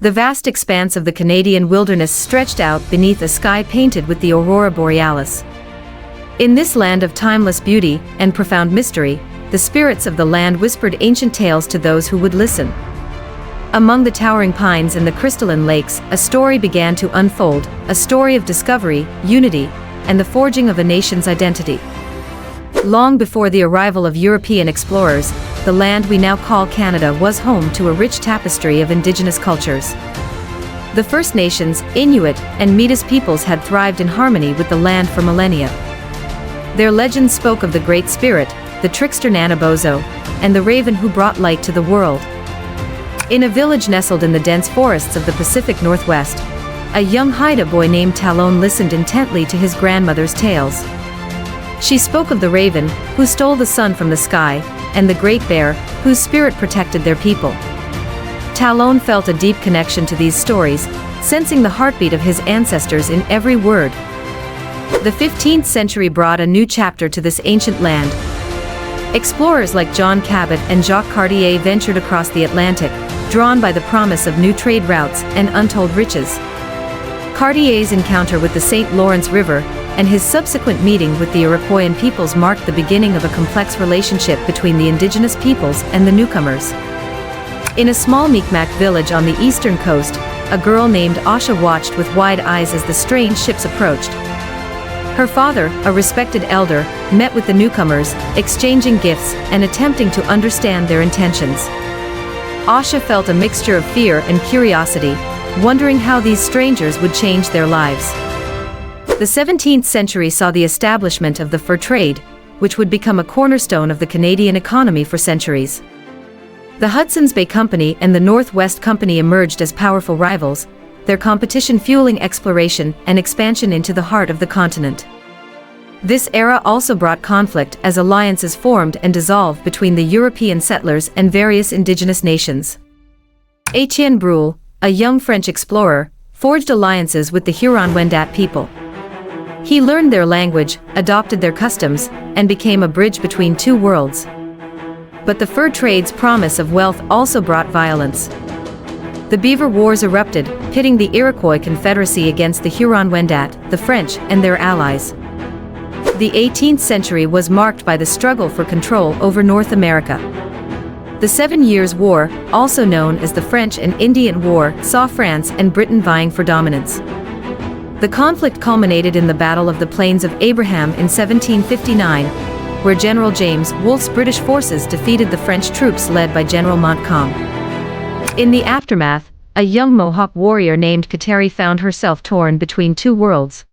The vast expanse of the Canadian wilderness stretched out beneath a sky painted with the aurora borealis. In this land of timeless beauty and profound mystery, the spirits of the land whispered ancient tales to those who would listen. Among the towering pines and the crystalline lakes, a story began to unfold, a story of discovery, unity, and the forging of a nation's identity. Long before the arrival of European explorers, the land we now call Canada was home to a rich tapestry of indigenous cultures. The First Nations, Inuit, and Métis peoples had thrived in harmony with the land for millennia. Their legends spoke of the Great Spirit, the trickster Nanabozo, and the raven who brought light to the world. In a village nestled in the dense forests of the Pacific Northwest, a young Haida boy named Talon listened intently to his grandmother's tales. She spoke of the raven, who stole the sun from the sky, and the great bear, whose spirit protected their people. Talon felt a deep connection to these stories, sensing the heartbeat of his ancestors in every word. The 15th century brought a new chapter to this ancient land. Explorers like John Cabot and Jacques Cartier ventured across the Atlantic, drawn by the promise of new trade routes and untold riches. Cartier's encounter with the St. Lawrence River and his subsequent meeting with the Iroquoian peoples marked the beginning of a complex relationship between the indigenous peoples and the newcomers. In a small Mi'kmaq village on the eastern coast, a girl named Asha watched with wide eyes as the strange ships approached. Her father, a respected elder, met with the newcomers, exchanging gifts and attempting to understand their intentions. Asha felt a mixture of fear and curiosity, wondering how these strangers would change their lives. The 17th century saw the establishment of the fur trade, which would become a cornerstone of the Canadian economy for centuries. The Hudson's Bay Company and the Northwest Company emerged as powerful rivals, their competition fueling exploration and expansion into the heart of the continent. This era also brought conflict as alliances formed and dissolved between the European settlers and various indigenous nations. Etienne Brule, a young French explorer, forged alliances with the Huron-Wendat people. He learned their language, adopted their customs, and became a bridge between two worlds. But the fur trade's promise of wealth also brought violence. The Beaver Wars erupted, pitting the Iroquois Confederacy against the Huron-Wendat, the French, and their allies. The 18th century was marked by the struggle for control over North America. The 7 Years' War, also known as the French and Indian War, saw France and Britain vying for dominance. The conflict culminated in the Battle of the Plains of Abraham in 1759, where General James Wolfe's British forces defeated the French troops led by General Montcalm. In the aftermath, a young Mohawk warrior named Kateri found herself torn between two worlds.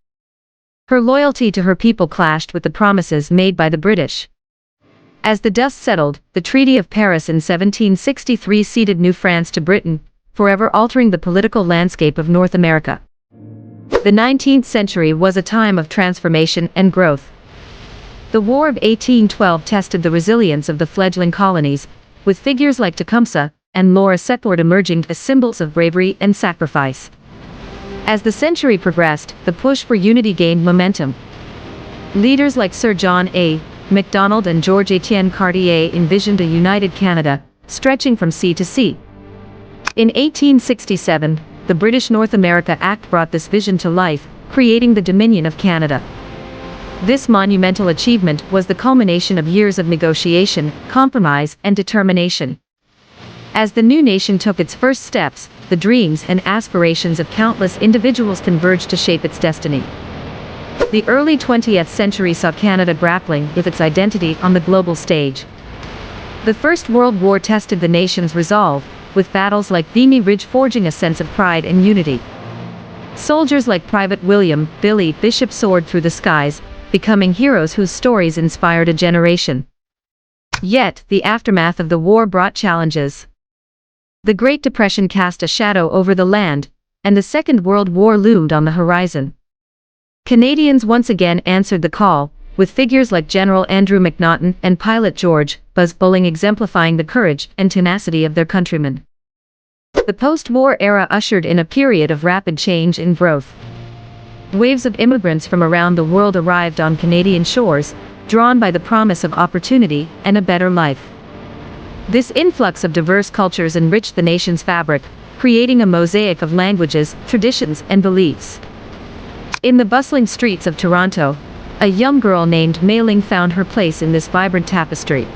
Her loyalty to her people clashed with the promises made by the British. As the dust settled, the Treaty of Paris in 1763 ceded New France to Britain, forever altering the political landscape of North America. The 19th century was a time of transformation and growth. The War of 1812 tested the resilience of the fledgling colonies, with figures like Tecumseh and Laura Secord emerging as symbols of bravery and sacrifice. As the century progressed, the push for unity gained momentum. Leaders like Sir John A. Macdonald and George Etienne Cartier envisioned a united Canada, stretching from sea to sea. In 1867, the British North America Act brought this vision to life, creating the Dominion of Canada. This monumental achievement was the culmination of years of negotiation, compromise, and determination. As the new nation took its first steps, the dreams and aspirations of countless individuals converged to shape its destiny. The early 20th century saw Canada grappling with its identity on the global stage. The First World War tested the nation's resolve, with battles like Vimy Ridge forging a sense of pride and unity. Soldiers like Private William "Billy" Bishop soared through the skies, becoming heroes whose stories inspired a generation. Yet, the aftermath of the war brought challenges. The Great Depression cast a shadow over the land, and the Second World War loomed on the horizon. Canadians once again answered the call, with figures like General Andrew MacNaughton and Pilot George Buzz Bulling exemplifying the courage and tenacity of their countrymen. The post-war era ushered in a period of rapid change and growth. Waves of immigrants from around the world arrived on Canadian shores, drawn by the promise of opportunity and a better life. This influx of diverse cultures enriched the nation's fabric, creating a mosaic of languages, traditions, and beliefs. In the bustling streets of Toronto, a young girl named Mei Ling found her place in this vibrant tapestry.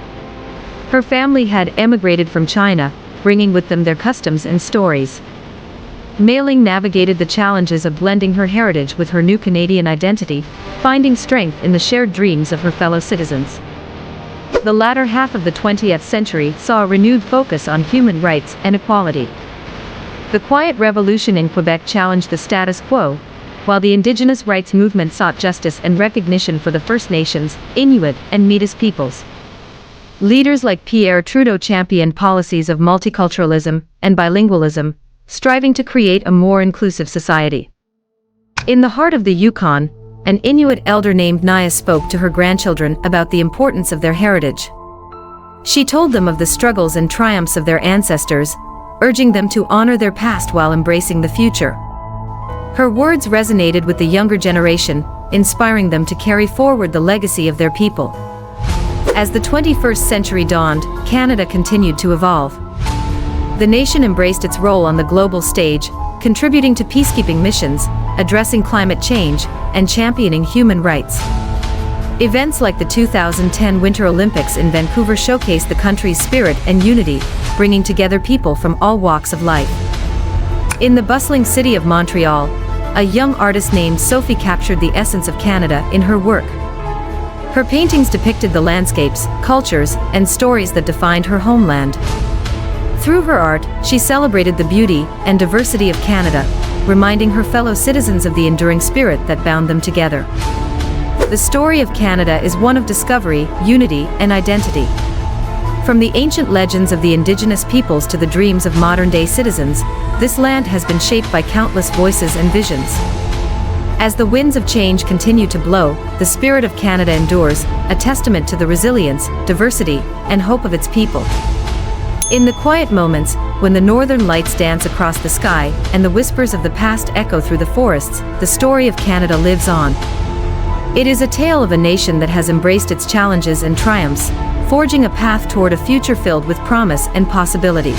Her family had emigrated from China, bringing with them their customs and stories. Mei Ling navigated the challenges of blending her heritage with her new Canadian identity, finding strength in the shared dreams of her fellow citizens. The latter half of the 20th century saw a renewed focus on human rights and equality. The Quiet Revolution in Quebec challenged the status quo, while the Indigenous rights movement sought justice and recognition for the First Nations, Inuit, and Métis peoples. Leaders like Pierre Trudeau championed policies of multiculturalism and bilingualism, striving to create a more inclusive society. In the heart of the Yukon, an Inuit elder named Naya spoke to her grandchildren about the importance of their heritage. She told them of the struggles and triumphs of their ancestors, urging them to honor their past while embracing the future. Her words resonated with the younger generation, inspiring them to carry forward the legacy of their people. As the 21st century dawned, Canada continued to evolve. The nation embraced its role on the global stage, contributing to peacekeeping missions, addressing climate change, and championing human rights. Events like the 2010 Winter Olympics in Vancouver showcased the country's spirit and unity, bringing together people from all walks of life. In the bustling city of Montreal, a young artist named Sophie captured the essence of Canada in her work. Her paintings depicted the landscapes, cultures, and stories that defined her homeland. Through her art, she celebrated the beauty and diversity of Canada, reminding her fellow citizens of the enduring spirit that bound them together. The story of Canada is one of discovery, unity, and identity. From the ancient legends of the Indigenous peoples to the dreams of modern-day citizens, this land has been shaped by countless voices and visions. As the winds of change continue to blow, the spirit of Canada endures, a testament to the resilience, diversity, and hope of its people. In the quiet moments, when the northern lights dance across the sky and the whispers of the past echo through the forests, the story of Canada lives on. It is a tale of a nation that has embraced its challenges and triumphs, forging a path toward a future filled with promise and possibility.